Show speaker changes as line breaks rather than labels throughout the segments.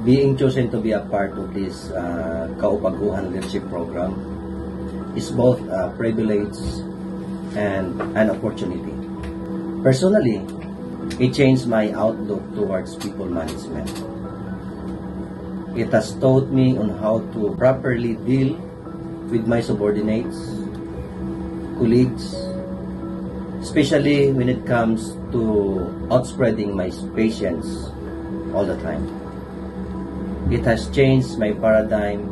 Being chosen to be a part of this Kaupaguhan Leadership Program is both a privilege and an opportunity. Personally, it changed my outlook towards people management. It has taught me on how to properly deal with my subordinates, colleagues, especially when it comes to outspreading my patience all the time. It has changed my paradigm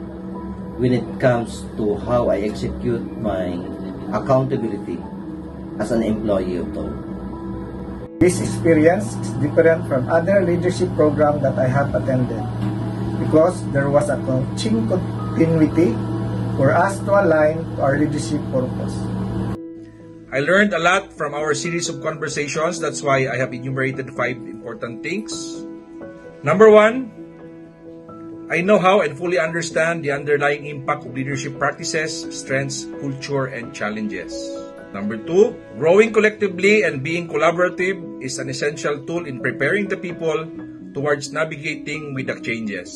when it comes to how I execute my accountability as an employee of TOL.
This experience is different from other leadership programs that I have attended because there was a coaching continuity for us to align to our leadership purpose.
I learned a lot from our series of conversations. That's why I have enumerated 5 important things. Number 1, I know how and fully understand the underlying impact of leadership practices, strengths, culture, and challenges. Number 2, growing collectively and being collaborative is an essential tool in preparing the people towards navigating with the changes.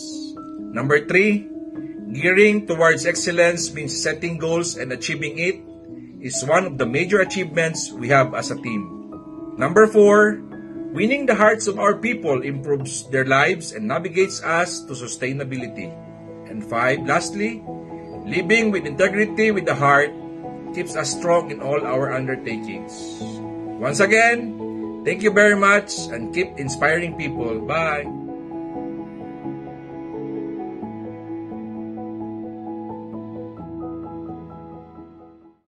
Number 3, gearing towards excellence means setting goals and achieving it is one of the major achievements we have as a team. Number 4, winning the hearts of our people improves their lives and navigates us to sustainability. And 5, lastly, living with integrity with the heart keeps us strong in all our undertakings. Once again, thank you very much and keep inspiring people. Bye!